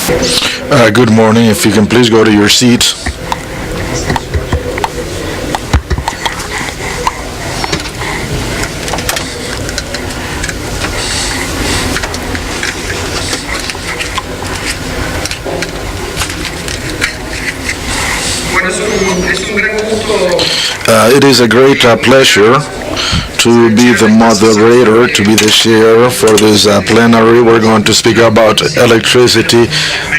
Good morning. If you can please go to your seats. It is a great pleasure to be the moderator, to be the chair for this plenary. We're going to speak about electricity,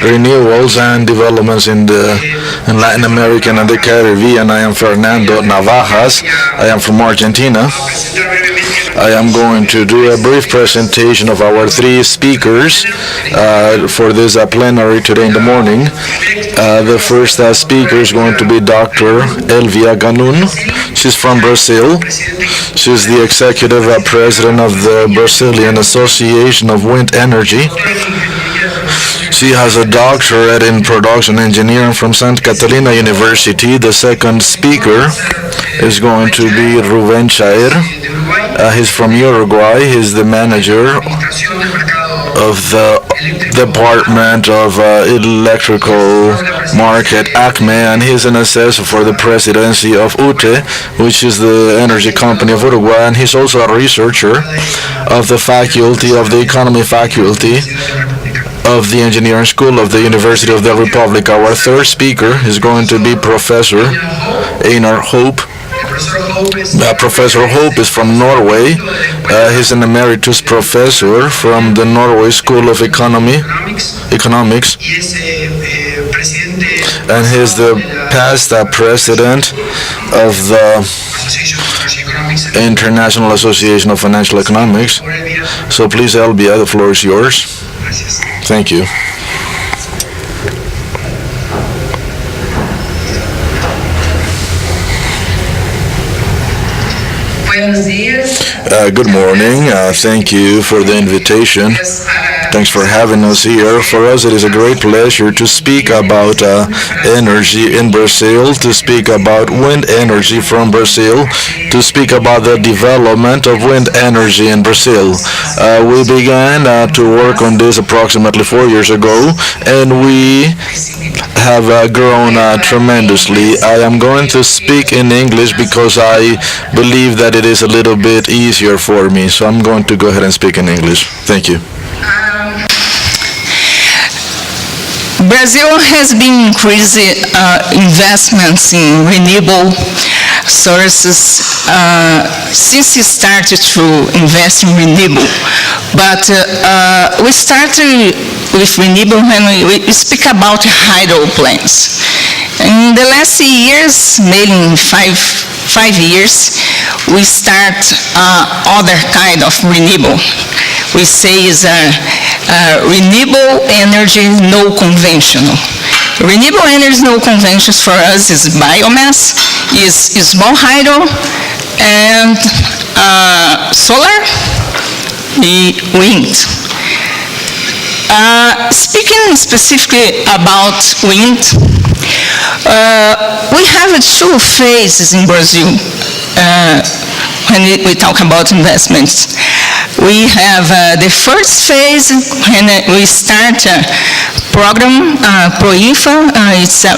renewals, and developments in Latin America and the Caribbean. I am Fernando Navajas. I am from Argentina. I am going to do a brief presentation of our three speakers for this plenary today in the morning. The first speaker is going to be Dr. Elbia Gannoum. She's from Brazil. She's the executive president of the Brazilian Association of Wind Energy. She has a doctorate in production engineering from Santa Catalina University. The second speaker is going to be Ruben. He's from Uruguay. He's the manager of the Department of Electrical Market, ACME, and he's an assessor for the presidency of UTE, which is the energy company of Uruguay, and he's also a researcher of the faculty of the economy faculty of the engineering school of the University of the Republic. Our third speaker is going to be Professor Einar. Professor Hope is from Norway. He's an emeritus professor from the Norway School of Economics, and he's the past president of the International Association of Financial Economics. So please, Elbia, the floor is yours. Thank you. Good morning. Thank you for the invitation. Thanks for having us here. For us, it is a great pleasure to speak about energy in Brazil, to speak about wind energy from Brazil, to speak about the development of wind energy in Brazil. We began to work on this approximately 4 years ago, and we have grown tremendously. I am going to speak in English because I believe that it is a little bit easier for me, so I'm going to go ahead and speak in English. Thank you. Brazil has been increasing investments in renewable sources since it started to invest in renewable. But we started with renewable when we speak about hydro plants. In the last years, mainly in five years, we start other kind of renewable. We say is renewable energy, no conventional. Renewable energy, no conventions for us is biomass, is small hydro, and solar, wind. Speaking specifically about wind, we have two phases in Brazil when we talk about investments. We have the first phase when we start a program, PROINFA. It's a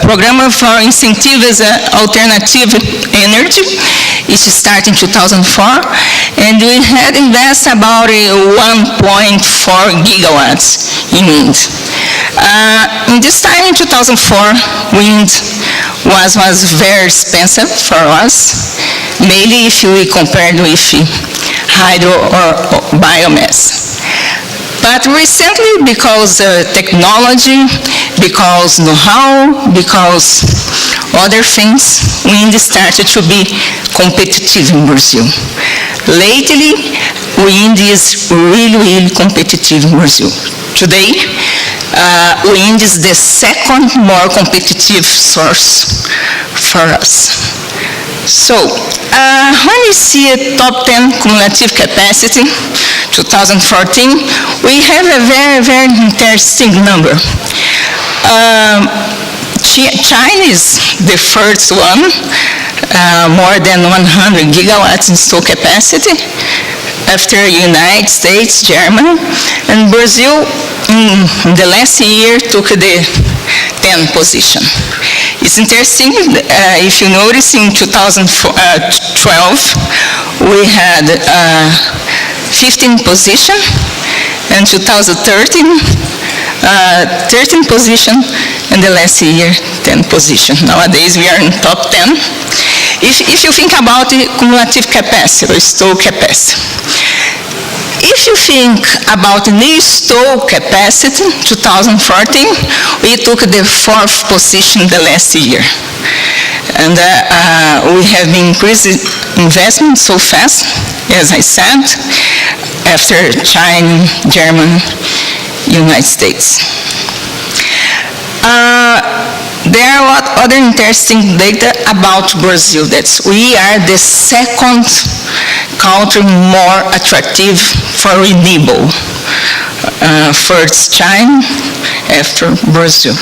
program for incentives alternative energy. It started in 2004, and we had invested about 1.4 gigawatts in wind. In this time, in 2004, wind was very expensive for us, mainly if we compared with hydro or biomass. But recently, because technology, because know-how, because other things, wind started to be competitive in Brazil. Lately, wind is really competitive in Brazil. Today, wind is the second more competitive source for us. So, when we see a top 10 cumulative capacity, 2014, we have a very interesting number. China is the first one, more than 100 gigawatts installed capacity. after United States, Germany, and Brazil in the last year took the 10th position. It's interesting, if you notice, in 2012, we had 15th position, and 2013, 13th position, and the last year, 10th position. Nowadays, we are in top 10. If you think about the cumulative capacity, or stock capacity, if you think about new stock capacity, 2014, we took the 4th position the last year. And we have been increasing investment so fast, as I said, after China, Germany, United States. There are a lot of other interesting data about Brazil. That's we are the second country more attractive for renewable. First China, after Brazil.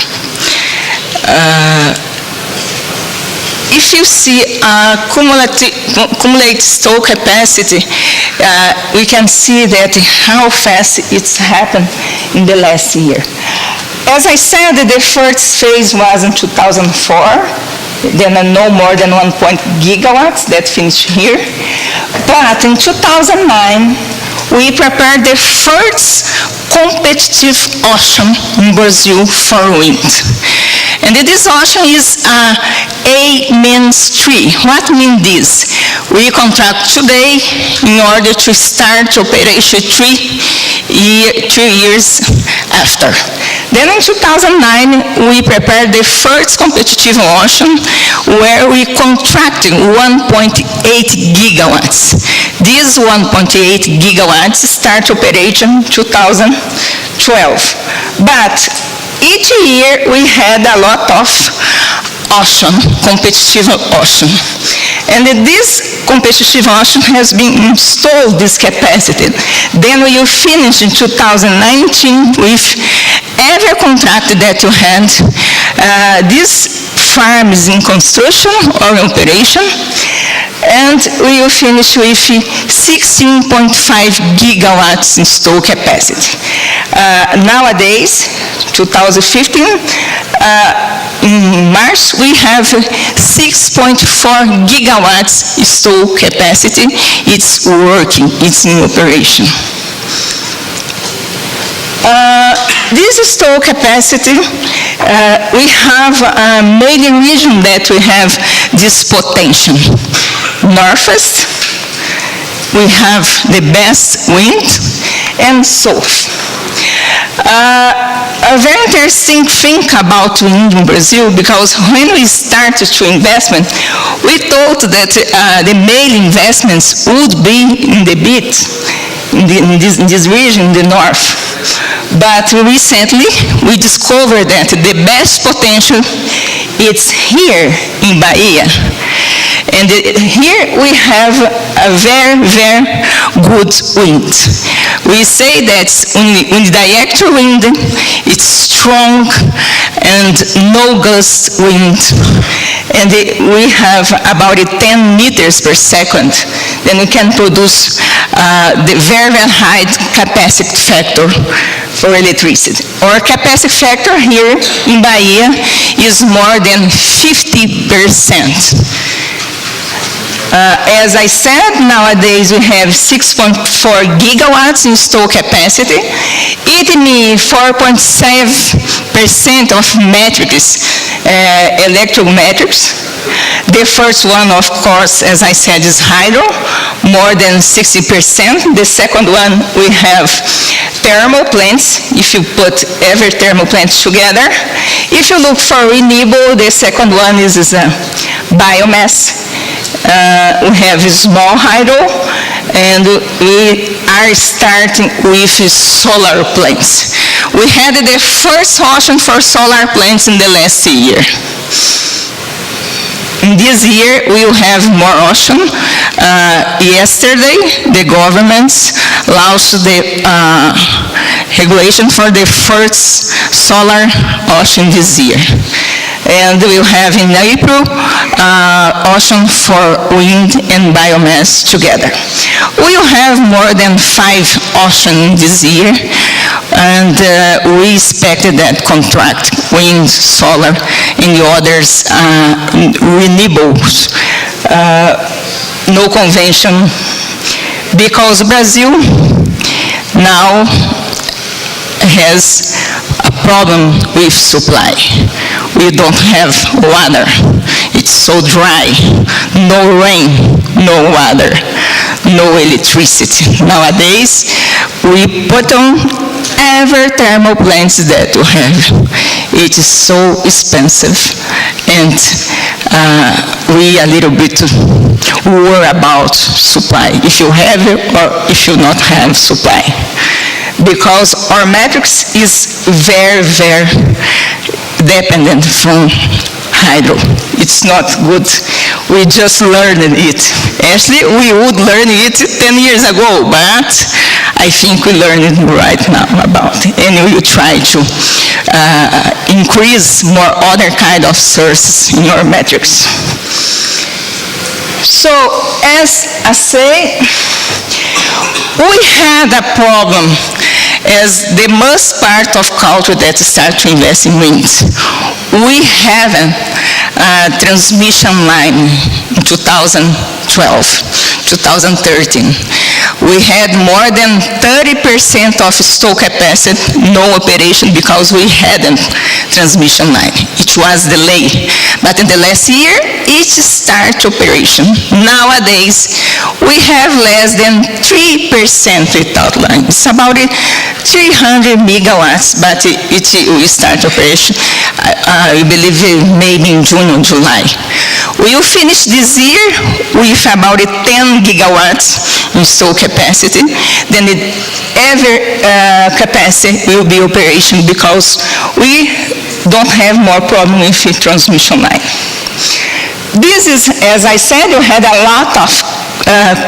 If you see cumulative stock capacity, we can see that how fast it's happened in the last year. As I said, the first phase was in 2004, then no more than 1 gigawatts, that finished here. But in 2009, we prepared the first competitive auction in Brazil for wind. And this auction is A-3. What means this? We contract today in order to start operation 3 years after. Then in 2009, we prepared the first competitive auction where we contracted 1.8 gigawatts. These 1.8 gigawatts start operation in 2012. But each year we had a lot of auction, competitive auction. And this competitive auction has been installed, this capacity. Then we will finish in 2019 with every contract that you had. This farm is in construction or operation, and we will finish with 16.5 gigawatts installed capacity. Nowadays, 2015, in March, we have 6.4 gigawatts installed capacity. It's working, it's in operation. This installed capacity, we have a main region that we have this potential. Northwest, we have the best wind, and south. A very interesting thing about wind in Brazil, because when we started to investment, we thought that the main investments would be in the bit, in this region, in the north. But recently, we discovered that the best potential is here in Bahia. And here we have a very, very good wind. We say that unidirectional wind, it's strong and no gust wind. And we have about 10 meters per second. Then we can produce the very, very high capacity factor for electricity. Our capacity factor here in Bahia is more than 50%. As I said, nowadays we have 6.4 gigawatts installed capacity. It means 4.7% of metrics, electrometrics. The first one, of course, as I said, is hydro, more than 60%. The second one, we have thermal plants, if you put every thermal plant together. If you look for renewable, the second one is biomass. We have small hydro, and we are starting with solar plants. We had the first auction for solar plants in the last year. In this year, we will have more auction. Yesterday, the government launched the regulation for the first solar auction this year. And we'll have in April auction for wind and biomass together. We'll have more than 5 auctions this year, and we expected that contract, wind, solar, and the others, renewables, no convention, because Brazil now has a problem with supply. We don't have water. It's so dry. No rain, no water, no electricity. Nowadays, we put on every thermal plants that we have. It is so expensive, and we a little bit worry about supply, if you have it or if you not have supply. Because our matrix is very, very dependent from hydro. It's not good. We just learned it. Actually, we would learn it 10 years ago, but I think we learn it right now about it. And we will try to increase more other kind of sources in our matrix. So, as I say, we had a problem as the most part of culture that start to invest in wind. We have a transmission line in 2012, 2013. We had more than 30% of stock capacity, no operation, because we hadn't transmission line. It was delayed. But in the last year, it started operation. Nowadays, we have less than 3% without line. It's about 300 megawatts, but it will start operation, I believe, maybe in June or July. We will finish this year with about 10 gigawatts installed capacity. Then every capacity will be operation because we don't have more problem with the transmission line. This is, as I said, we had a lot of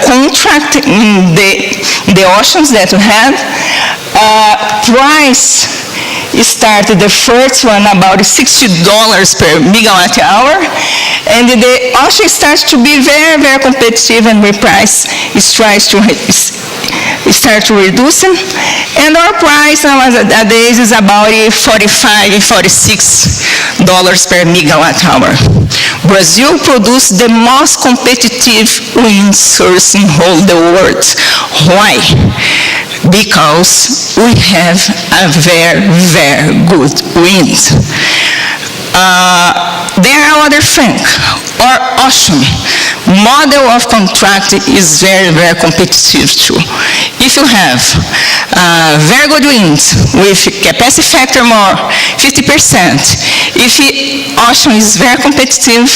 contract in the auctions that we had. Price started the first one about $60 per megawatt hour, and the auction starts to be very, very competitive, and the price tries to start reducing, and our price nowadays is about $45, $46 per megawatt hour. Brazil produces the most competitive wind source in whole the world. Why? Because we have a very, very good wind. There are other things. Our auction model of contract is very, very competitive too. If you have very good winds with capacity factor more 50%, if the auction is very competitive,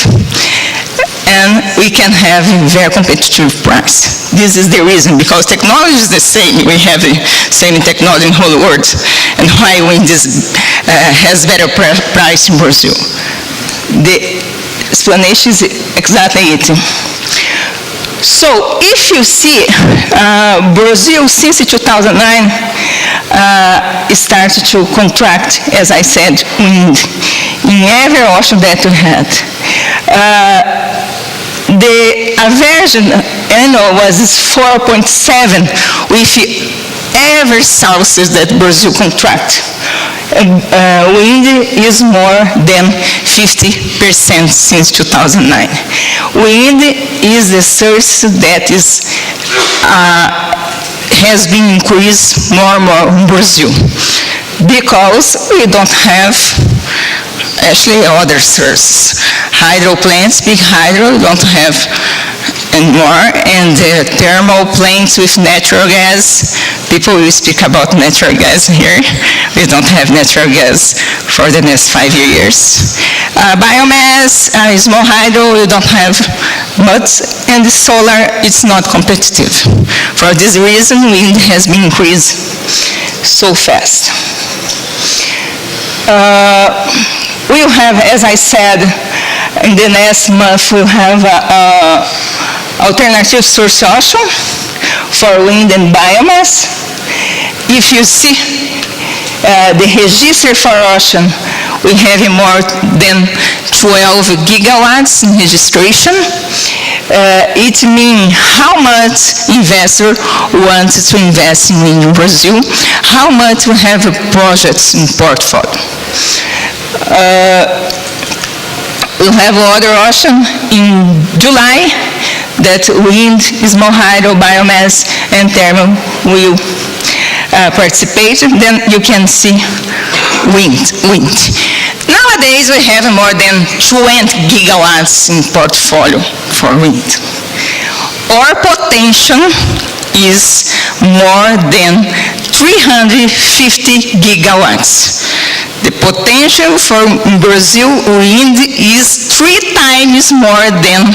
and we can have a very competitive price. This is the reason, because technology is the same. We have the same technology in the whole world, and why wind has better price in Brazil. The explanation is exactly it. So if you see, Brazil since 2009 started to contract, as I said, wind in every auction that we had. The average annual was 4.7 with every sources that Brazil contract. Wind is more than 50% since 2009. Wind is the source that has been increased more and more in Brazil, because we don't have actually other sources. Hydro plants, big hydro, don't have anymore, and the thermal plants with natural gas. People will speak about natural gas here. We don't have natural gas for the next 5 years. Biomass, small hydro, we don't have much, and the solar, it's not competitive. For this reason, wind has been increased so fast. We'll have, as I said, in the next month, we'll have alternative source auction for wind and biomass. If you see the register for auction, We have more than 12 gigawatts in registration. It means how much investor wants to invest in wind in Brazil, how much we have projects in portfolio. We'll have other auction in July that wind, small hydro, biomass, and thermal will participate. Then you can see wind. Nowadays, we have more than 20 gigawatts in portfolio for wind. Our potential is more than 350 gigawatts. The potential for Brazil wind is 3 times more than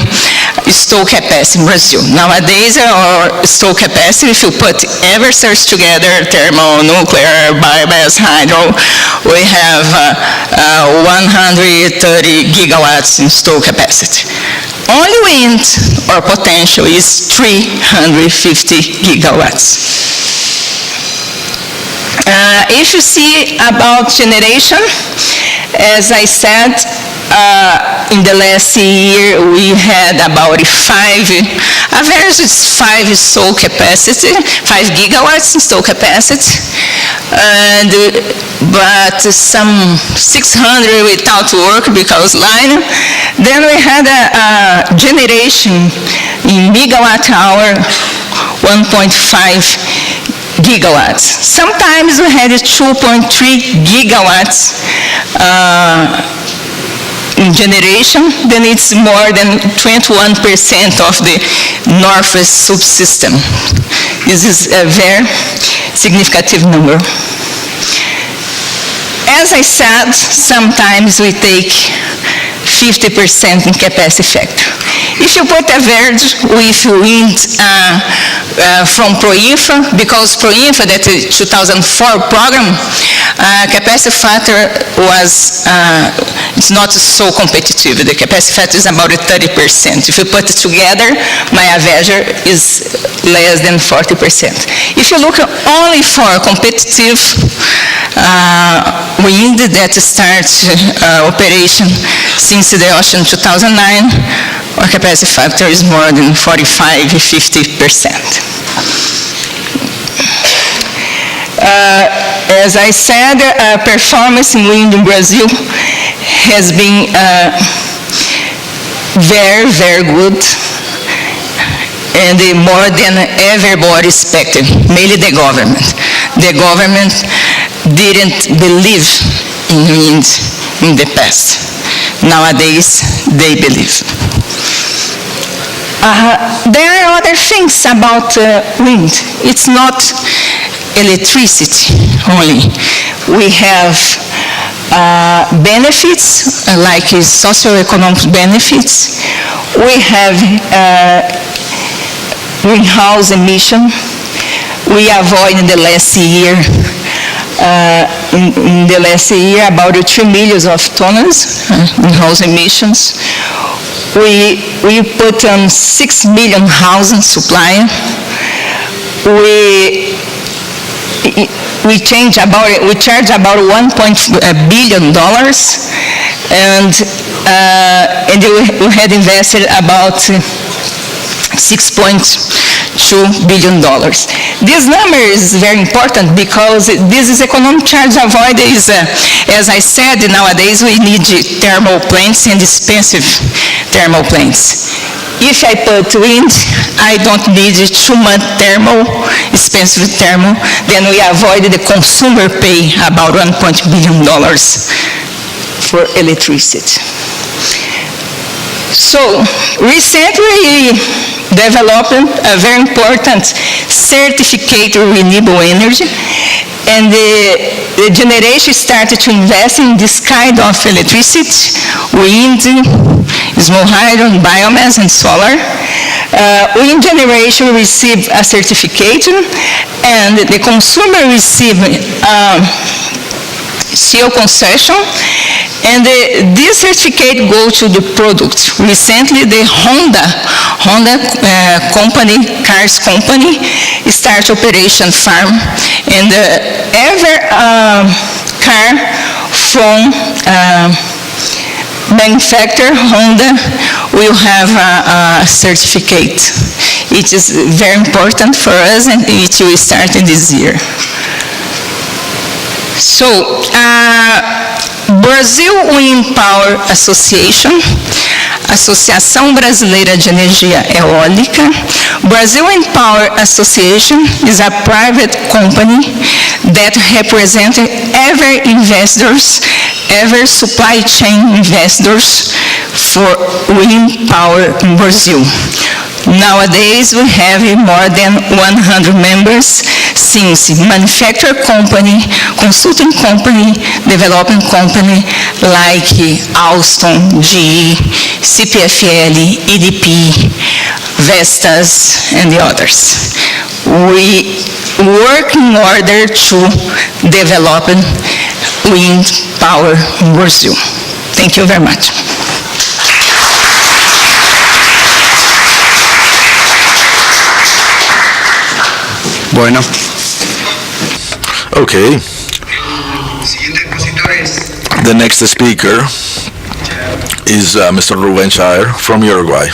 installed capacity in Brazil. Nowadays, our installed capacity, if you put every source together, thermal, nuclear, biomass, hydro, we have 130 gigawatts installed capacity. Only wind, our potential is 350 gigawatts. If you see about generation, as I said, in the last year we had about 5 installed capacity, 5 gigawatts installed capacity, but some 600 without work because line. Then we had a generation in megawatt hour, 1.5 gigawatts. Sometimes we had 2.3 gigawatts in generation, then it's more than 21% of the Northwest subsystem. This is a very significant number. As I said, sometimes we take 50% in capacity factor. If you put average with wind from ProInfa, because ProInfa, that is 2004 program, capacity factor was it's not so competitive. The capacity factor is about 30%. If you put it together, my average is less than 40%. If you look only for competitive wind that starts operation since the auction 2009, our capacity factor is more than 45–50%. As I said, performance in wind in Brazil has been very, very good, and more than everybody expected, mainly the government. The government didn't believe in wind in the past. Nowadays, they believe. There are other things about wind. It's not electricity only. We have benefits, like socioeconomic benefits. We have greenhouse emission. We avoided the last year, in the last year, about 3 million tons greenhouse emissions. We put on 6 million housing supply. We charge about $1 billion, and we had invested about $6.2 billion. This number is very important because this is economic charge avoided. As I said, nowadays we need thermal plants and expensive thermal plants. If I put wind, I don't need too much thermal, expensive thermal, then we avoid the consumer pay about $1 billion for electricity. So recently we developed a very important certificate of renewable energy, and the generation started to invest in this kind of electricity, wind, small hydro, biomass, and solar. Wind generation received a certification, and the consumer received CO concession, and this certificate goes to the product. Recently, the Honda company, cars company, starts operation farm, and every car from manufacturer, Honda, will have a certificate. It is very important for us, and it will start in this year. So, Brazil Wind Power Association, Associação Brasileira de Energia Eólica. Brazil Wind Power Association is a private company that represents every investors, every supply chain investors for wind power in Brazil. Nowadays, we have more than 100 members since manufacturer company, consulting company, development company like Alstom, GE, CPFL, EDP, Vestas, and the others. We work in order to develop wind power in Brazil. Thank you very much. Bueno. Okay. The next speaker is Mr. Ruben from Uruguay.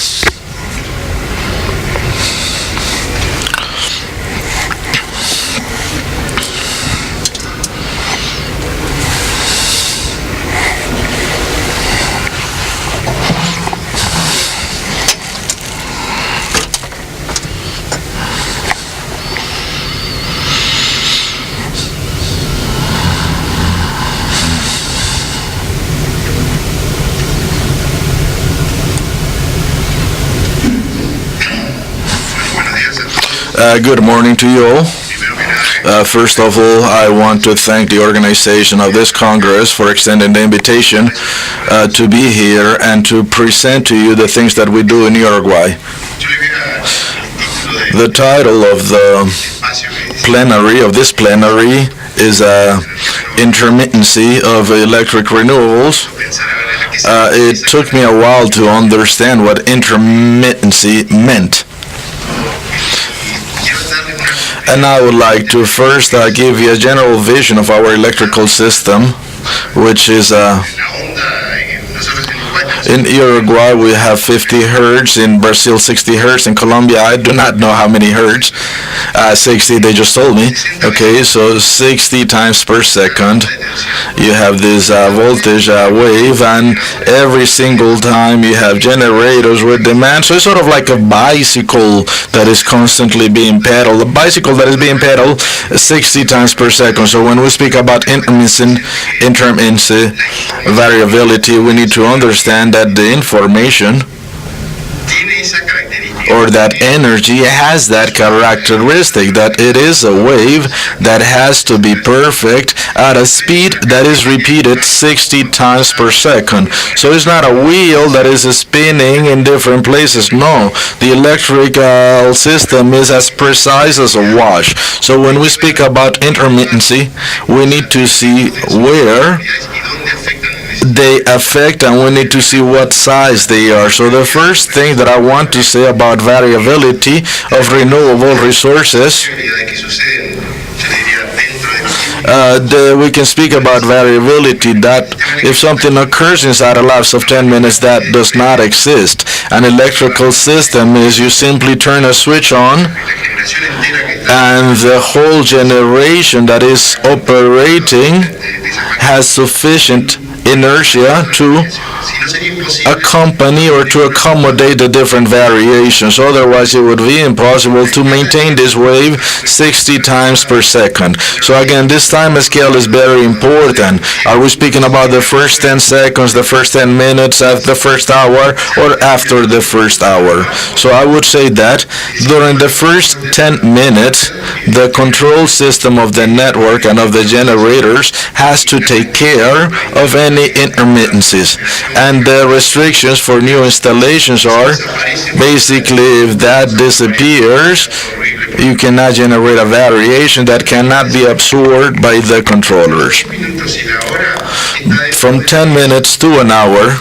Good morning to you all. First of all, I want to thank the organization of this Congress for extending the invitation to be here and to present to you the things that we do in Uruguay. The title of the plenary, of this plenary, is Intermittency of Electric Renewables. It took me a while to understand what intermittency meant. And I would like to first give you a general vision of our electrical system, which is in Uruguay we have 50 hertz, in Brazil 60 hertz, in Colombia I do not know how many hertz, 60 they just told me. Okay, so 60 times per second you have this voltage wave, and every single time you have generators with demand. So it's sort of like a bicycle that is constantly being pedaled, a bicycle that is being pedaled 60 times per second. So when we speak about intermittency variability, we need to understand that the information or that energy has that characteristic, that it is a wave that has to be perfect at a speed that is repeated 60 times per second. So it's not a wheel that is spinning in different places. No, the electrical system is as precise as a watch. So when we speak about intermittency, we need to see where they affect, and we need to see what size they are. So the first thing that I want to say about variability of renewable resources, we can speak about variability that if something occurs inside a lapse of 10 minutes, that does not exist. An electrical system is you simply turn a switch on and the whole generation that is operating has sufficient inertia to accompany or to accommodate the different variations. Otherwise, it would be impossible to maintain this wave 60 times per second. So again, this time scale is very important. Are we speaking about the first 10 seconds, the first 10 minutes, at the first hour, or after the first hour? So I would say that during the first 10 minutes, the control system of the network and of the generators has to take care of any intermittencies. And the restrictions for new installations are basically if that disappears, you cannot generate a variation that cannot be absorbed by the controllers. From 10 minutes to an hour,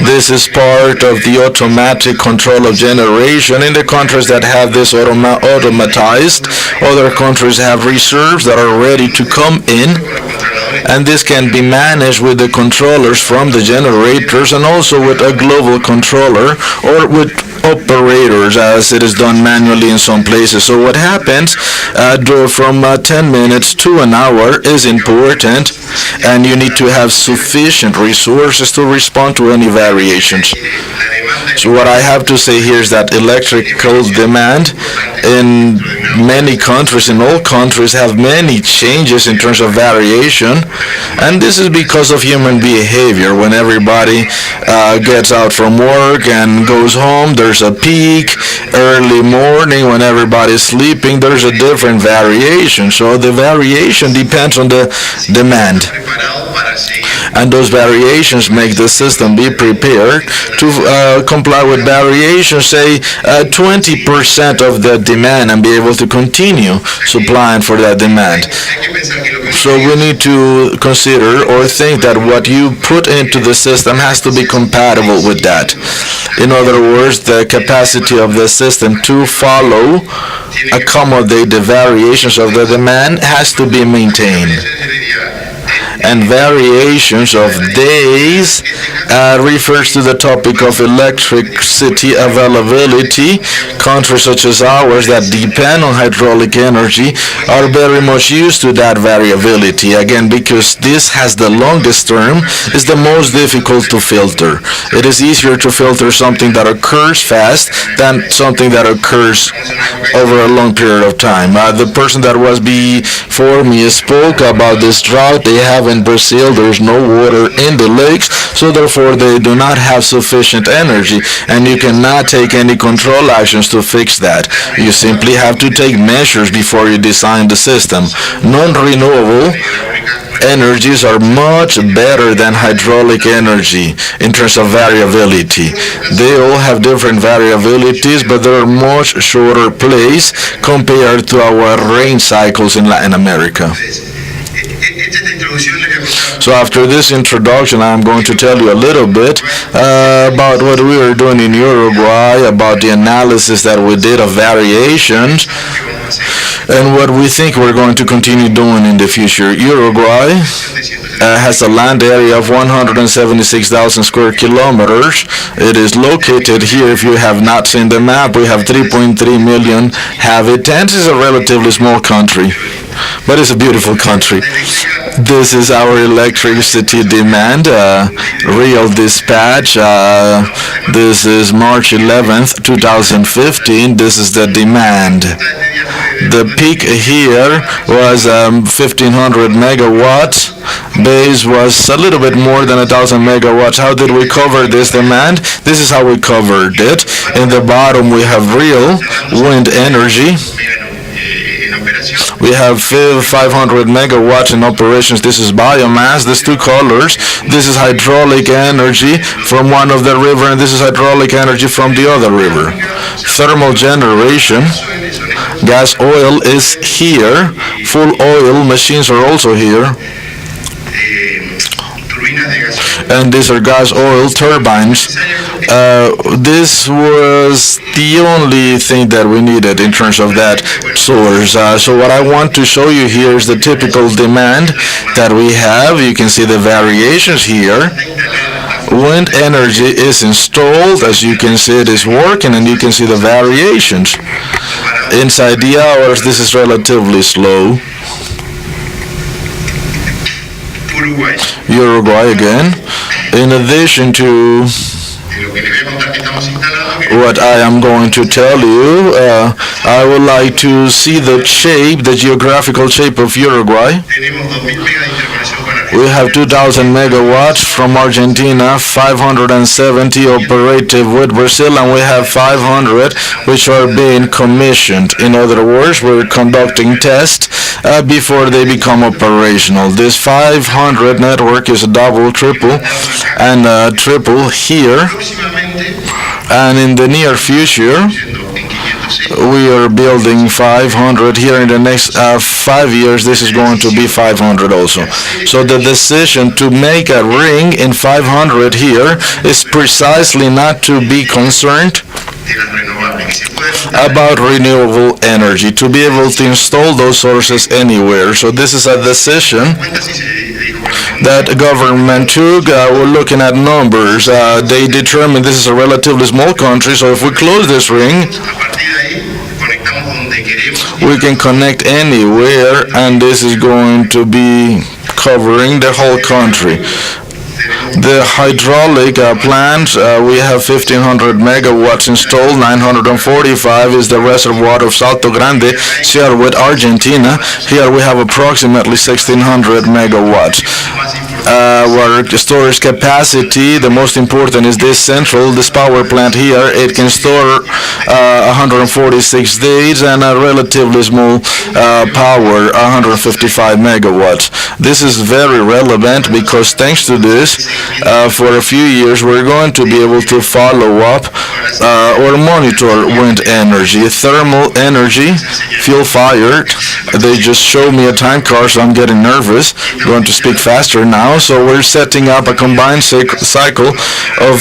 this is part of the automatic control of generation. In the countries that have this automatized, other countries have reserves that are ready to come in And this can be managed with the controllers from the generators and also with a global controller or with operators, as it is done manually in some places. So what happens from 10 minutes to an hour is important, and you need to have sufficient resources to respond to any variations. So what I have to say here is that electrical demand in many countries, in all countries, have many changes in terms of variation, and this is because of human behavior. When everybody gets out from work and goes home, there's a peak. Early morning, when everybody's sleeping, there's a different variation. So the variation depends on the demand. And those variations make the system be prepared to comply with variations, say 20% of the demand, and be able to continue supplying for that demand. So we need to consider or think that what you put into the system has to be compatible with that. In other words, the capacity of the system to accommodate the variations of the demand has to be maintained. And variations of days refers to the topic of electricity availability. Countries such as ours that depend on hydraulic energy are very much used to that variability. Again, because this has the longest term, is the most difficult to filter. It is easier to filter something that occurs fast than something that occurs over a long period of time. The person that was before me spoke about this drought they have in Brazil. There's no water in the lakes, so therefore they do not have sufficient energy, and you cannot take any control actions to fix that. You simply have to take measures before you design the system. Non-renewable energies are much better than hydraulic energy in terms of variability. They all have different variabilities, but they're much shorter plays compared to our rain cycles in Latin America. So after this introduction, I'm going to tell you a little bit about what we were doing in Uruguay, about the analysis that we did of variations, and what we think we're going to continue doing in the future. Uruguay has a land area of 176,000 square kilometers. It is located here. If you have not seen the map, we have 3.3 million inhabitants. It's a relatively small country, but it's a beautiful country. This is our electricity demand, real dispatch. This is March 11th, 2015. This is the demand. The peak here was 1,500 megawatts. Base was a little bit more than 1,000 megawatts. How did we cover this demand? This is how we covered it. In the bottom, we have real wind energy. We have 500 megawatts in operations. This is biomass. These two colors. This is hydraulic energy from one of the river, and this is hydraulic energy from the other river. Thermal generation. Gas oil is here. Full oil machines are also here. And these are gas oil turbines. This was the only thing that we needed in terms of that source. So what I want to show you here is the typical demand that we have. You can see the variations here. Wind energy is installed. As you can see, it is working, and you can see the variations. Inside the hours, this is relatively slow. Uruguay again. In addition to what I am going to tell you, I would like to see the shape, the geographical shape of Uruguay. We have 2,000 megawatts from Argentina, 570 operative with Brazil, and we have 500 which are being commissioned. In other words, we're conducting tests before they become operational. This 500 network is a double, triple, and triple here. And in the near future, we are building 500 here. In the next 5 years, this is going to be 500 also. So the decision to make a ring in 500 here is precisely not to be concerned about renewable energy, to be able to install those sources anywhere. So this is a decision that government took, we're looking at numbers. They determined this is a relatively small country, so if we close this ring, we can connect anywhere, and this is going to be covering the whole country. The hydraulic plants, we have 1,500 megawatts installed. 945 is the reservoir of Salto Grande, shared with Argentina. Here we have approximately 1,600 megawatts. Our storage capacity, the most important is this power plant here. It can store 146 days and a relatively small power, 155 megawatts. This is very relevant because thanks to this, for a few years we're going to be able to follow up or monitor wind energy, thermal energy, fuel-fired. They just showed me a time card, so I'm getting nervous. I'm going to speak faster now. So we're setting up a combined cycle of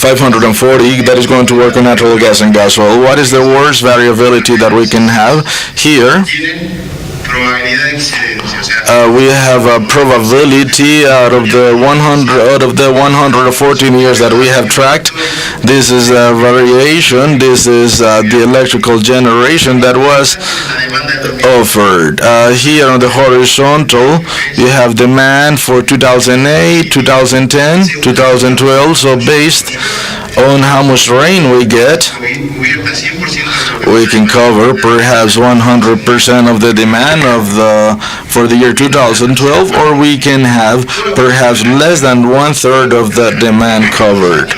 540 that is going to work on natural gas and gas oil. What is the worst variability that we can have here? We have a probability out of the 114 years that we have tracked. This is a variation. This is the electrical generation that was offered. Here on the horizontal, you have demand for 2008, 2010, 2012. So based on how much rain we get, we can cover perhaps 100% of the demand for the year 2012, or we can have perhaps less than one-third of the demand covered.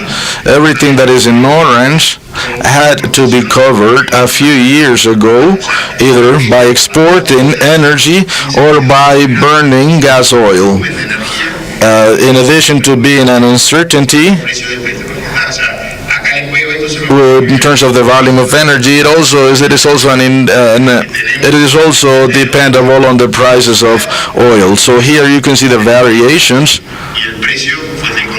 Everything that is in orange had to be covered a few years ago, either by exporting energy or by burning gas oil. In addition to being an uncertainty, in terms of the volume of energy, it is also dependable on the prices of oil. So here you can see the variations.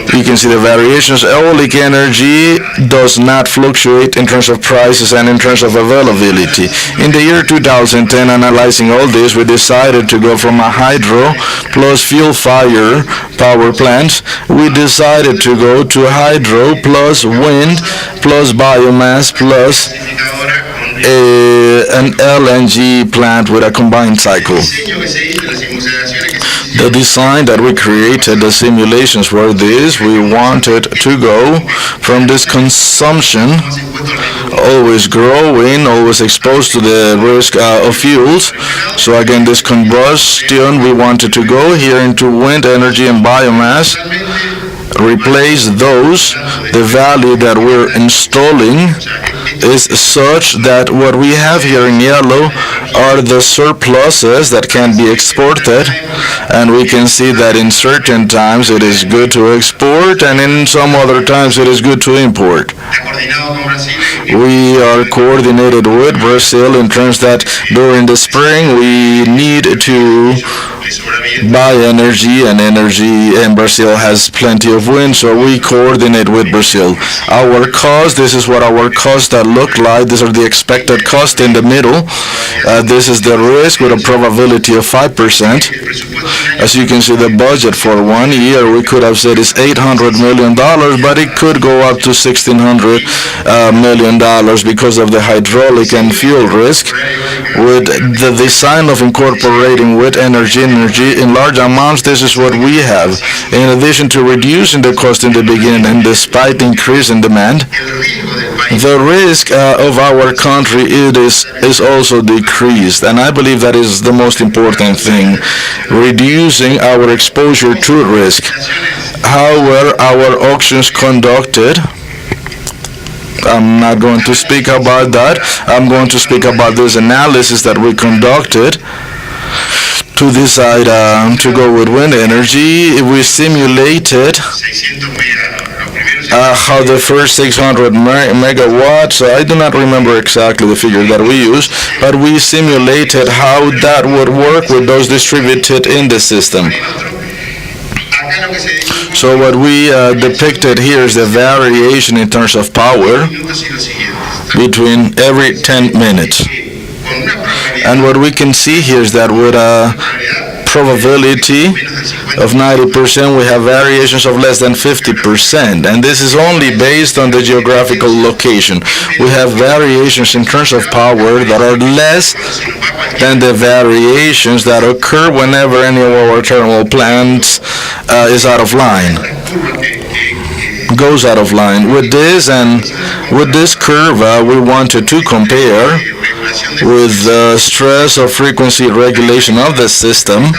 Eolic energy does not fluctuate in terms of prices and in terms of availability. In the year 2010, analyzing all this, we decided to go from a hydro plus fuel fire power plants. We decided to go to hydro plus wind plus biomass plus an LNG plant with a combined cycle. The design that we created, the simulations were this. We wanted to go from this consumption, always growing, always exposed to the risk of fuels. So again, this combustion, we wanted to go here into wind energy and biomass, replace those. The value that we're installing is such that what we have here in yellow are the surpluses that can be exported, and we can see that in certain times it is good to export and in some other times it is good to import. We are coordinated with Brazil in terms that during the spring we need to buy energy, and Brazil has plenty of wind, so we coordinate with Brazil. Our cost, this is what our costs look like. These are the expected cost in the middle. This is the risk with a probability of 5%. As you can see, the budget for 1 year, we could have said is $800 million, but it could go up to $1,600 million because of the hydraulic and fuel risk. With the design of incorporating with energy in large amounts, this is what we have. In addition to reducing the cost in the beginning and despite increase in demand, the risk of our country is also decreased, and I believe that is the most important thing, reducing our exposure to risk. How were our auctions conducted? I'm not going to speak about that. I'm going to speak about this analysis that we conducted to decide to go with wind energy. We simulated how the first 600 megawatts, I do not remember exactly the figure that we used, but we simulated how that would work with those distributed in the system. So what we depicted here is the variation in terms of power between every 10 minutes. And what we can see here is that with a probability of 90%, we have variations of less than 50%, and this is only based on the geographical location. We have variations in terms of power that are less than the variations that occur whenever any of our thermal plants is out of line, goes out of line. With this and with this curve, we wanted to compare with the stress or frequency regulation of the system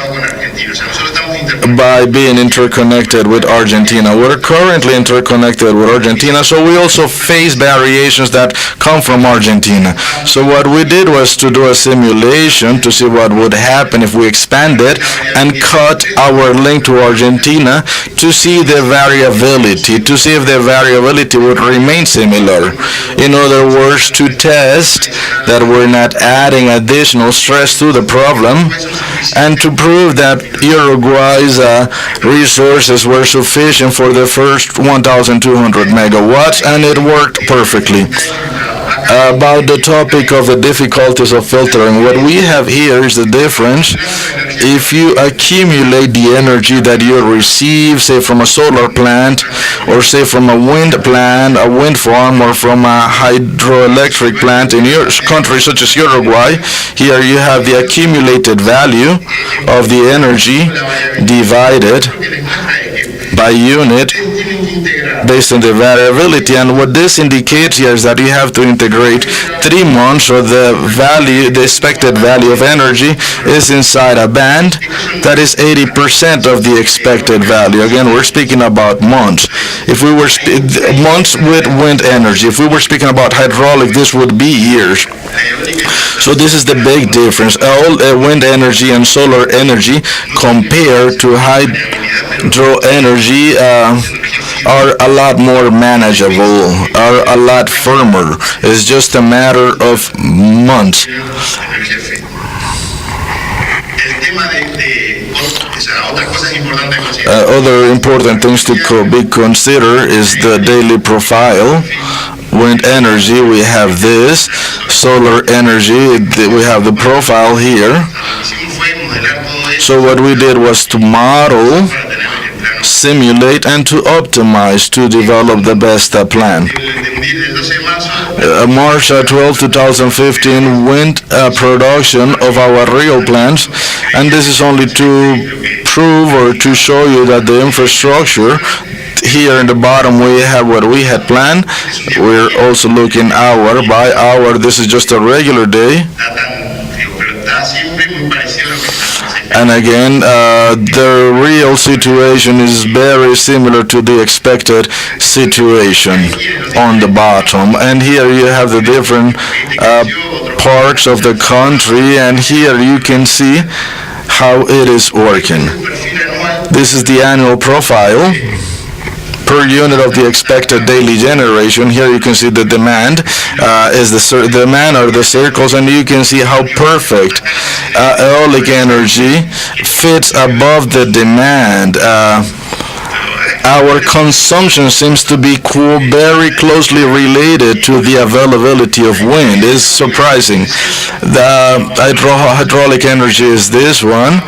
by being interconnected with Argentina. We're currently interconnected with Argentina, so we also face variations that come from Argentina. So what we did was to do a simulation to see what would happen if we expanded and cut our link to Argentina to see the variability, to see if the variability would remain similar. In other words, to test that we're not adding additional stress to the problem, and to prove that Uruguay's resources were sufficient for the first 1,200 megawatts, and it worked perfectly. About the topic of the difficulties of filtering, what we have here is the difference if you accumulate the energy that you receive, say from a solar plant, or say from a wind plant, a wind farm, or from a hydroelectric plant in your country such as Uruguay. Here you have the accumulated value of the energy divided by unit based on the variability, and what this indicates here is that you have to integrate 3 months, or the expected value of energy is inside a band that is 80% of the expected value. Again, we're speaking about months. If we were months with wind energy, if we were speaking about hydraulic, this would be years. So this is the big difference. All wind energy and solar energy compared to hydro energy are a lot more manageable, are a lot firmer. It's just a matter of months. Other important things to be considered is the daily profile. Wind energy, we have this. Solar energy, we have the profile here. So what we did was to model, simulate, and to optimize to develop the best plan. March 12, 2015, wind production of our real plants, and this is only to prove or to show you that the infrastructure here in the bottom we have what we had planned. We're also looking hour by hour. This is just a regular day. And again, the real situation is very similar to the expected situation on the bottom. And here you have the different parts of the country, and here you can see how it is working. This is the annual profile per unit of the expected daily generation. Here you can see the demand is the demand are the circles, and you can see how perfect eolic energy fits above the demand. Our consumption seems to be very closely related to the availability of wind. It's surprising. The hydraulic energy is this one,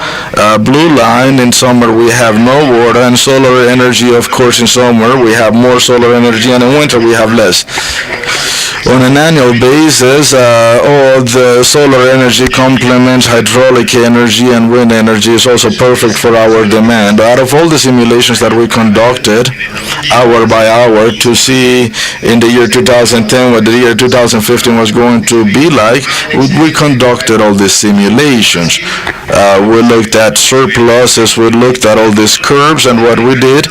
blue line. In summer we have no water, and solar energy, of course, in summer we have more solar energy, and in winter we have less. On an annual basis, all the solar energy complements hydraulic energy, and wind energy is also perfect for our demand. Out of all the simulations that we conducted hour by hour to see in the year 2010 what the year 2015 was going to be like, we conducted all these simulations. We looked at surpluses, we looked at all these curves, and what we did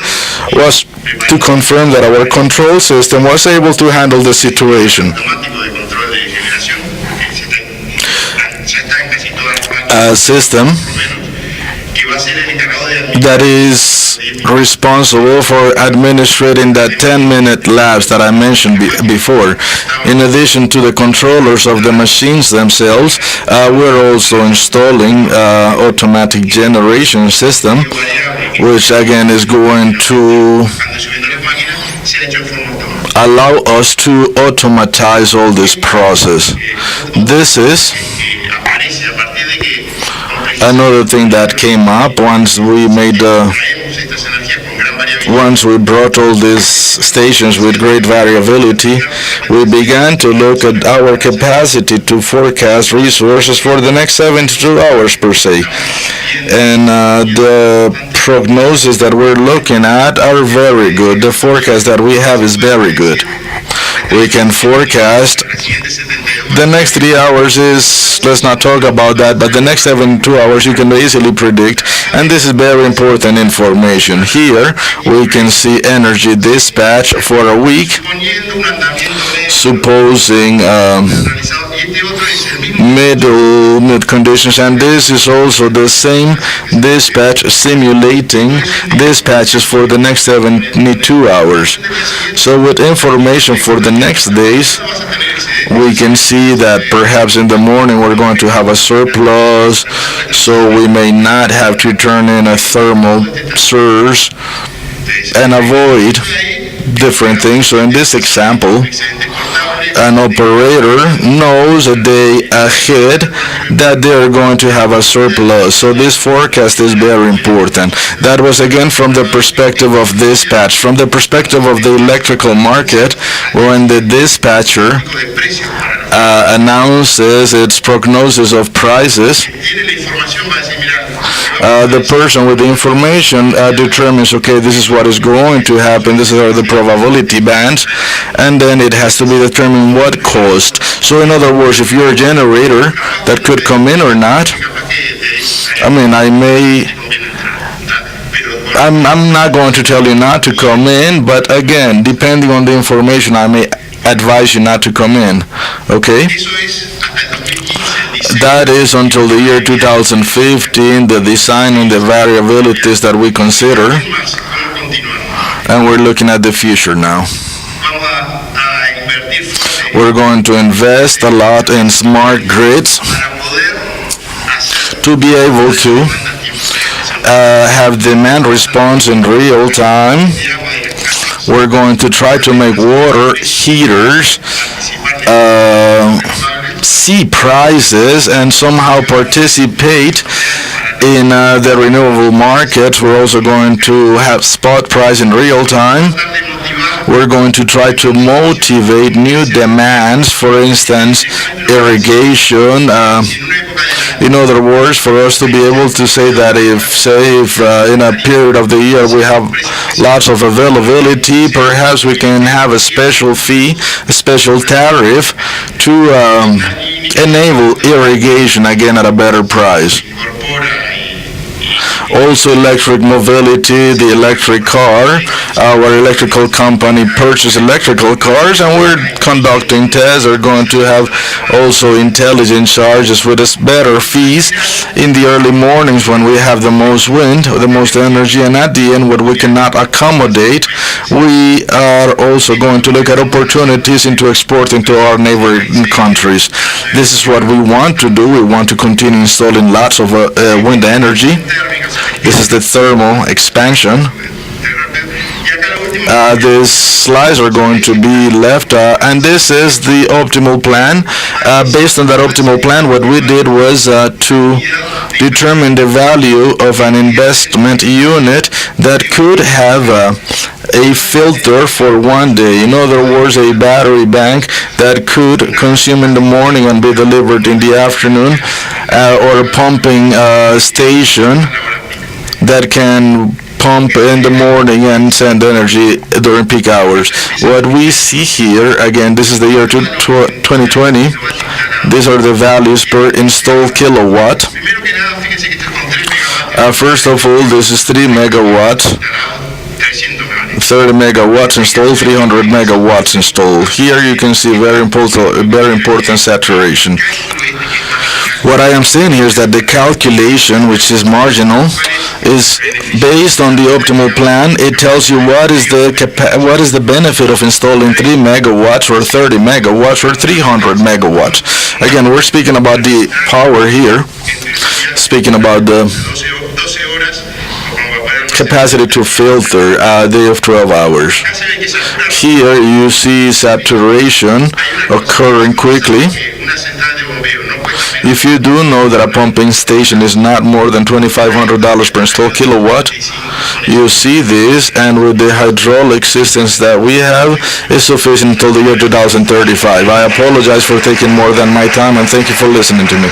was to confirm that our control system was able to handle the situation. A system that is responsible for administrating that 10-minute lapse that I mentioned before. In addition to the controllers of the machines themselves, we're also installing automatic generation system, which again is going to allow us to automatize all this process. This is Another thing that came up once we brought all these stations with great variability, we began to look at our capacity to forecast resources for the next 72 hours per se. And the prognosis that we're looking at are very good. The forecast that we have is very good. We can forecast the next 3 hours is, let's not talk about that, but the next 72 hours you can easily predict, and this is very important information. Here we can see energy dispatch for a week, supposing mid conditions, and this is also the same dispatch simulating dispatches for the next 72 hours. So with information for the next days, we can see that perhaps in the morning we're going to have a surplus, so we may not have to turn in a thermal surge and avoid different things. So in this example, an operator knows a day ahead that they're going to have a surplus. So this forecast is very important. That was again from the perspective of dispatch. From the perspective of the electrical market, when the dispatcher announces its prognosis of prices, the person with the information determines, okay, this is what is going to happen, these are the probability bands, and then it has to be determined what cost. So in other words, if you're a generator that could come in or not, I'm not going to tell you not to come in, but again, depending on the information, I may advise you not to come in, okay? That is until the year 2015, the design and the variabilities that we consider, and we're looking at the future now. We're going to invest a lot in smart grids to be able to have demand response in real time. We're going to try to make water heaters see prices and somehow participate in the renewable markets. We're also going to have spot price in real time. We're going to try to motivate new demands, for instance, irrigation. In other words, for us to be able to say that if in a period of the year we have lots of availability, perhaps we can have a special fee, a special tariff to enable irrigation again at a better price. Also electric mobility, the electric car. Our electrical company purchased electrical cars, and we're conducting tests. We're going to have also intelligent charges with better fees in the early mornings when we have the most wind, the most energy, and at the end when we cannot accommodate, we are also going to look at opportunities into exporting to our neighboring countries. This is what we want to do. We want to continue installing lots of wind energy. This is the thermal expansion. These slides are going to be left, and this is the optimal plan. Based on that optimal plan, what we did was to determine the value of an investment unit that could have a filter for one day. In other words, a battery bank that could consume in the morning and be delivered in the afternoon, or a pumping station that can pump in the morning and send energy during peak hours. What we see here, again, this is the year 2020. These are the values per installed kilowatt. First of all, this is 3 megawatts. 30 megawatts installed, 300 megawatts installed. Here you can see very important saturation. What I am saying here is that the calculation, which is marginal, is based on the optimal plan. It tells you what is the benefit of installing 3 megawatts or 30 megawatts or 300 megawatts. Again, we're speaking about the power here, speaking about the capacity to filter a day of 12 hours. Here you see saturation occurring quickly. If you do know that a pumping station is not more than $2,500 per installed kilowatt, you see this, and with the hydraulic systems that we have, is sufficient until the year 2035. I apologize for taking more than my time, and thank you for listening to me.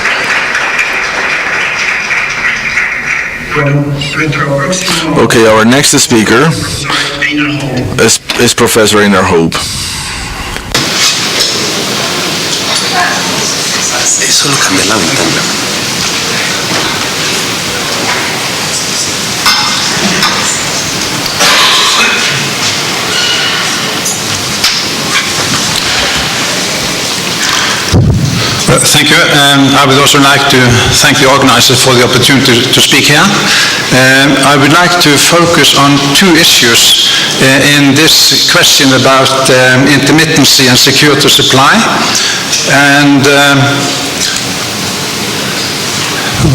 Okay, our next speaker is Professor Einar. Solo cambia la ventana. Thank you. I would also like to thank the organizers for the opportunity to speak here. I would like to focus on two issues in this question about intermittency and security of supply. And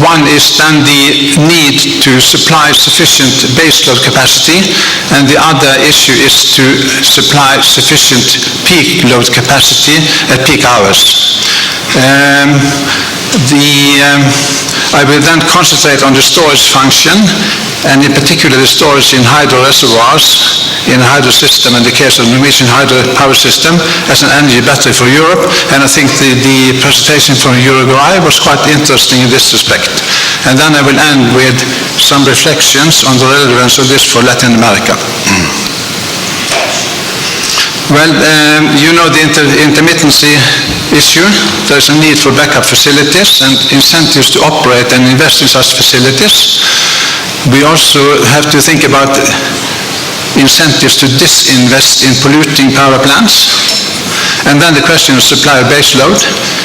one is then the need to supply sufficient baseload capacity, and the other issue is to supply sufficient peak load capacity at peak hours. I will then concentrate on the storage function, and in particular the storage in hydro reservoirs, in a hydro system, in the case of the Norwegian hydro power system, as an energy battery for Europe. And I think the presentation from Uruguay was quite interesting in this respect. And then I will end with some reflections on the relevance of this for Latin America. Well, you know the intermittency issue. There's a need for backup facilities and incentives to operate and invest in such facilities. We also have to think about incentives to disinvest in polluting power plants. And then the question of supply of baseload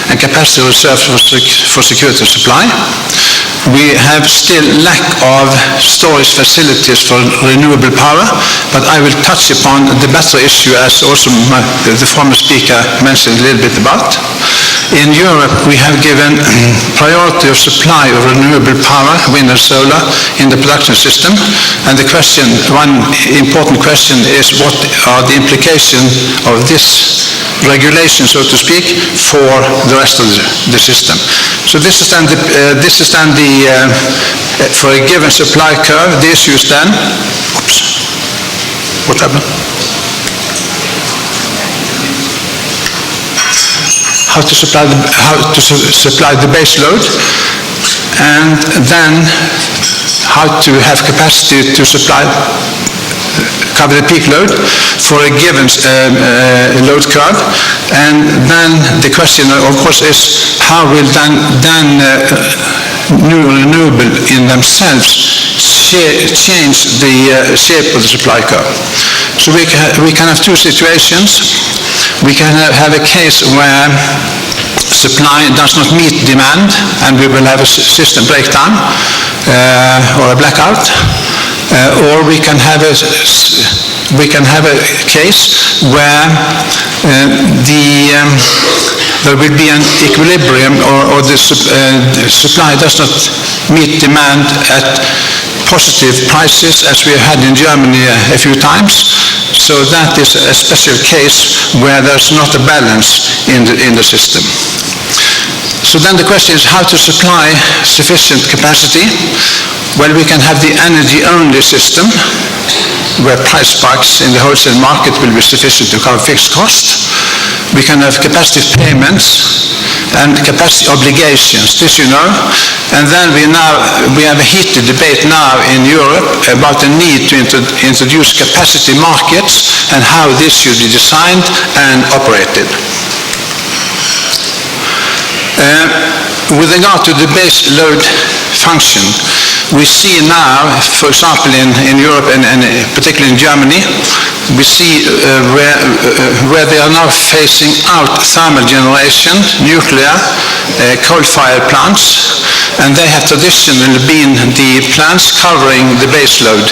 and capacity reserve for security of supply. We have still lack of storage facilities for renewable power, but I will touch upon the battery issue, as also the former speaker mentioned a little bit about. In Europe, we have given priority of supply of renewable power, wind and solar, in the production system. And the question, one important question, is what are the implications of this regulation, so to speak, for the rest of the system. So this is then for a given supply curve, the issue is then, what happened? How to supply the base load, and then how to have capacity to cover the peak load for a given load curve. And then the question, of course, is how will then new renewable in themselves change the shape of the supply curve. So we can have two situations. We can have a case where supply does not meet demand, and we will have a system breakdown or a blackout. Or we can have a case where there will be an equilibrium, or the supply does not meet demand at positive prices, as we had in Germany a few times. So that is a special case where there's not a balance in the system. So then the question is how to supply sufficient capacity. Well, we can have the energy-only system, where price spikes in the wholesale market will be sufficient to cover fixed costs. We can have capacity payments and capacity obligations, this you know. And then we have a heated debate now in Europe about the need to introduce capacity markets and how this should be designed and operated. With regard to the base load function, we see now, for example, in Europe and particularly in Germany, we see where they are now phasing out thermal generation, nuclear, coal-fired plants, and they have traditionally been the plants covering the base load.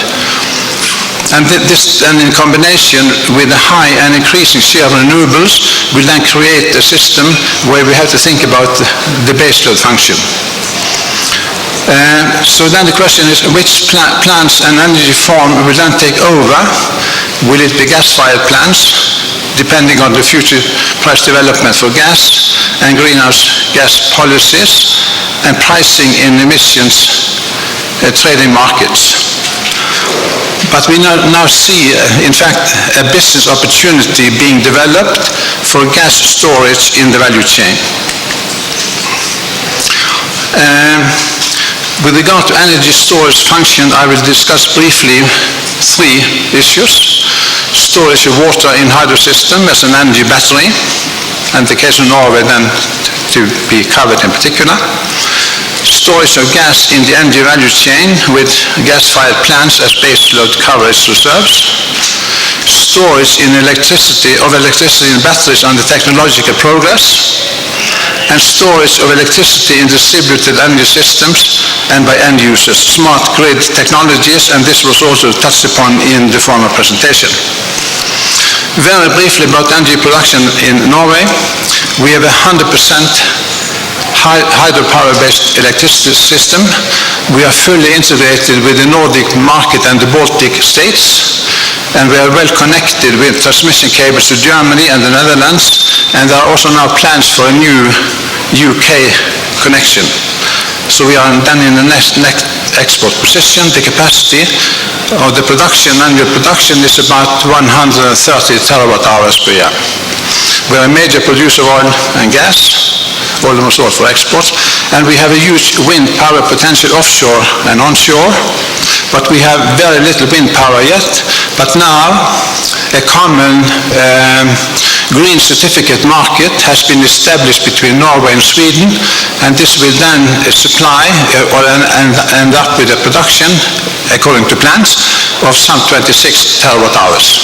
And this, and in combination with a high and increasing share of renewables, will then create a system where we have to think about the baseload function. So then the question is, which plants and energy form will then take over? Will it be gas-fired plants, depending on the future price development for gas and greenhouse gas policies and pricing in emissions trading markets? But we now see, in fact, a business opportunity being developed for gas storage in the value chain. With regard to energy storage function, I will discuss briefly three issues. Storage of water in hydro system as an energy battery, and the case of Norway then to be covered in particular. Storage of gas in the energy value chain with gas-fired plants as baseload coverage reserves. Storage in electricity in batteries under technological progress. And storage of electricity in distributed energy systems and by end users, smart grid technologies, and this was also touched upon in the former presentation. Very briefly about energy production in Norway. We have 100% hydropower-based electricity system. We are fully integrated with the Nordic market and the Baltic states, and we are well connected with transmission cables to Germany and the Netherlands, and there are also now plans for a new UK connection. So we are then in the next export position. The capacity of the annual production is about 130 terawatt hours per year. We are a major producer of oil and gas, almost all for export, and we have a huge wind power potential offshore and onshore, but we have very little wind power yet. But now a common green certificate market has been established between Norway and Sweden, and this will then supply or end up with a production, according to plans, of some 26 terawatt hours.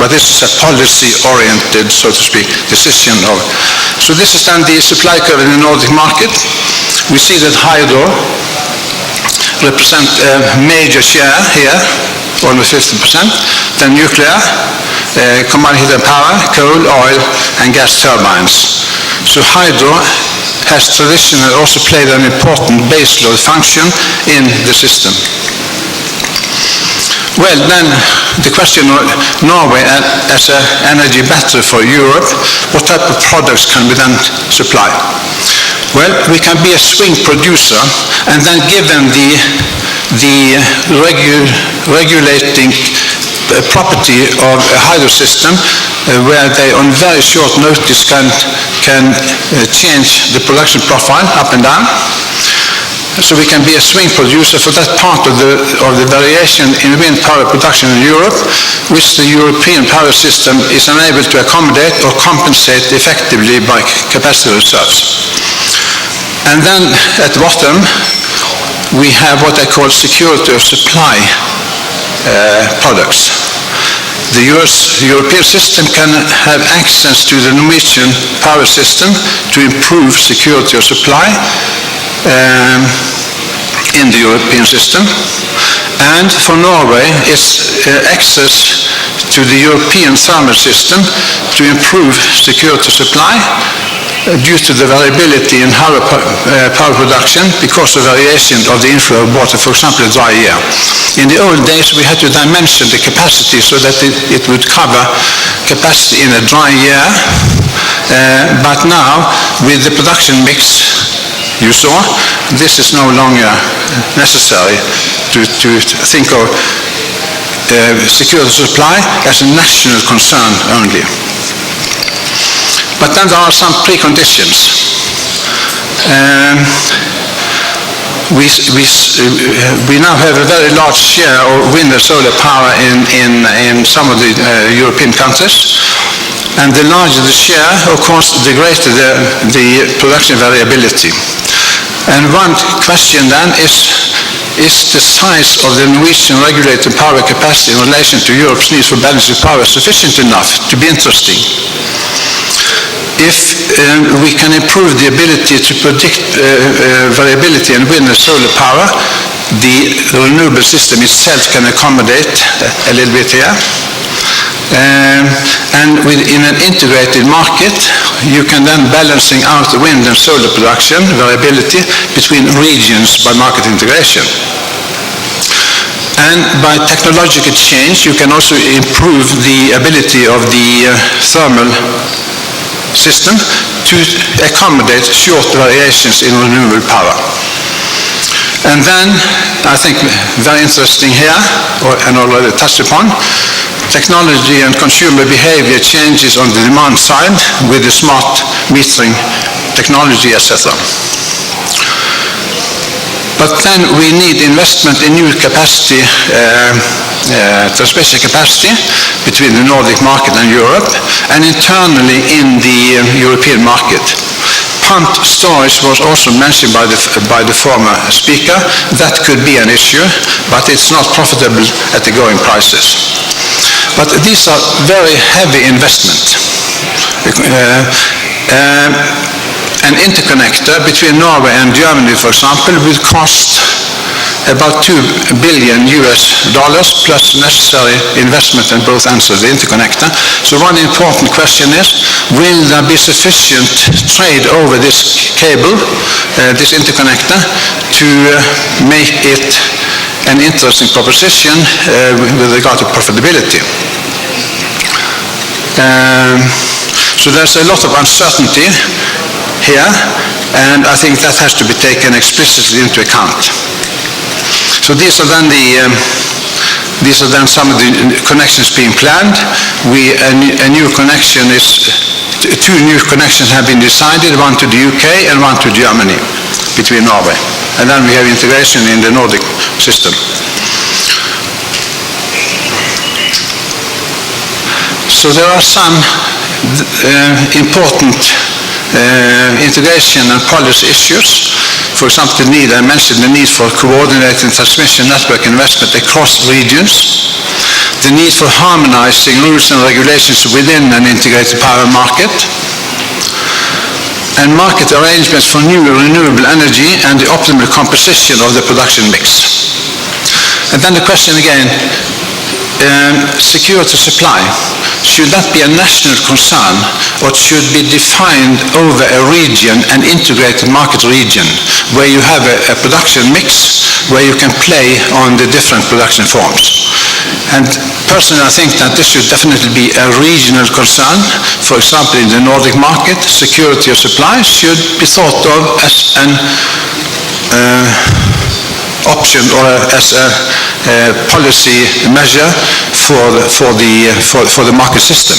But this is a policy-oriented, so to speak, decision of. So this is then the supply curve in the Nordic market. We see that hydro represent a major share here, almost 50%, then nuclear, combined heat and power, coal, oil, and gas turbines. So hydro has traditionally also played an important baseload function in the system. Well, then the question of Norway as an energy battery for Europe, what type of products can we then supply? Well, we can be a swing producer, and then given the regulating property of a hydro system, where they on very short notice can change the production profile up and down. So we can be a swing producer for that part of the variation in wind power production in Europe, which the European power system is unable to accommodate or compensate effectively by capacity reserves. And then at the bottom, we have what I call security of supply products. The European system can have access to the Norwegian power system to improve security of supply in the European system, and for Norway it's access to the European thermal system to improve security of supply due to the variability in power production because of variation of the inflow of water, for example, a dry year. In the old days we had to dimension the capacity so that it would cover capacity in a dry year, but now with the production mix you saw, this is no longer necessary to think of security of supply as a national concern only. But then there are some preconditions. We now have a very large share of wind and solar power in some of the European countries. And the larger the share, of course, the greater the production variability. And one question then is the size of the Norwegian regulated power capacity in relation to Europe's needs for balancing power sufficient enough to be interesting? If we can improve the ability to predict variability in wind and solar power, the renewable system itself can accommodate a little bit here. And within an integrated market, you can then balancing out the wind and solar production variability between regions by market integration. And by technological change, you can also improve the ability of the thermal system to accommodate short variations in renewable power. And then, I think very interesting here, and already touched upon, technology and consumer behavior changes on the demand side with the smart metering technology, etc. But then we need investment in new capacity, transmission capacity between the Nordic market and Europe, and internally in the European market. Pumped storage was also mentioned by the former speaker. That could be an issue, but it's not profitable at the going prices. But these are very heavy investment. An interconnector between Norway and Germany, for example, will cost about $2 billion plus necessary investment in both ends of the interconnector. So one important question is, will there be sufficient trade over this cable, this interconnector, to make it an interesting proposition with regard to profitability? So there's a lot of uncertainty here, and I think that has to be taken explicitly into account. So these are then some of the connections being planned. A new connection is, two new connections have been decided, one to the UK and one to Germany between Norway. And then we have integration in the Nordic system. So there are some important integration and policy issues. For example, I mentioned the need for coordinating transmission network investment across regions, the need for harmonizing rules and regulations within an integrated power market, and market arrangements for new renewable energy and the optimal composition of the production mix. And then the question again, security of supply. Should that be a national concern, or should be defined over a region, an integrated market region, where you have a production mix, where you can play on the different production forms? And personally, I think that this should definitely be a regional concern. For example, in the Nordic market, security of supply should be thought of as an option or as a policy measure for the market system.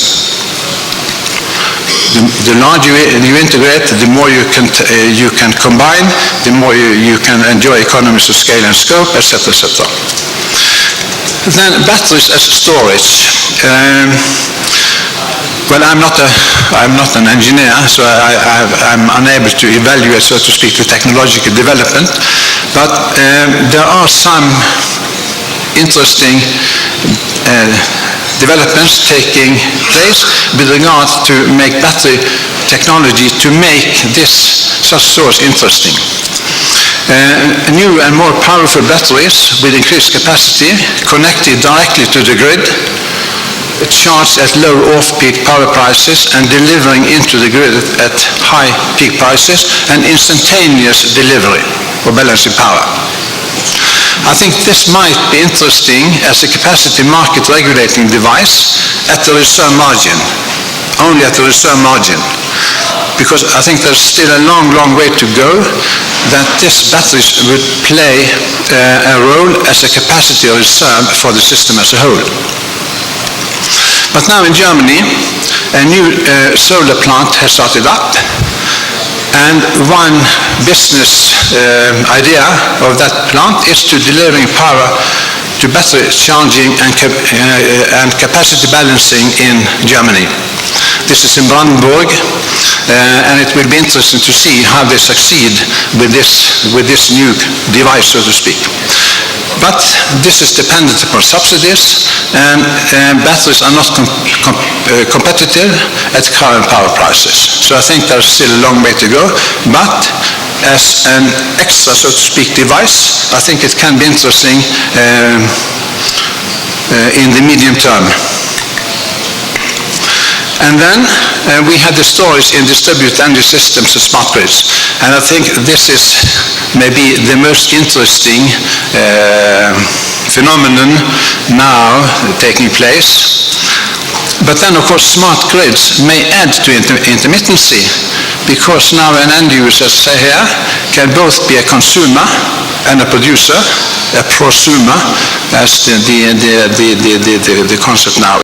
The larger you integrate, the more you can combine, the more you can enjoy economies of scale and scope, etc., etc. Then batteries as storage. Well, I'm not an engineer, so I'm unable to evaluate, so to speak, the technological development. But there are some interesting developments taking place with regard to make battery technology to make this such source interesting. New and more powerful batteries with increased capacity connected directly to the grid, charged at low off-peak power prices and delivering into the grid at high peak prices, and instantaneous delivery of balancing power. I think this might be interesting as a capacity market regulating device at the reserve margin, only at the reserve margin, because I think there's still a long, long way to go that these batteries would play a role as a capacity reserve for the system as a whole. But now in Germany, a new solar plant has started up, and one business idea of that plant is to delivering power to battery charging and capacity balancing in Germany. This is in Brandenburg, and it will be interesting to see how they succeed with this new device, so to speak. But this is dependent upon subsidies, and batteries are not competitive at current power prices. So I think there's still a long way to go, but as an extra, so to speak, device, I think it can be interesting in the medium term. And then we had the storage in distributed energy systems and smart grids. And I think this is maybe the most interesting phenomenon now taking place. But then, of course, smart grids may add to intermittency, because now an end user, say here, can both be a consumer and a producer, a prosumer, as the concept now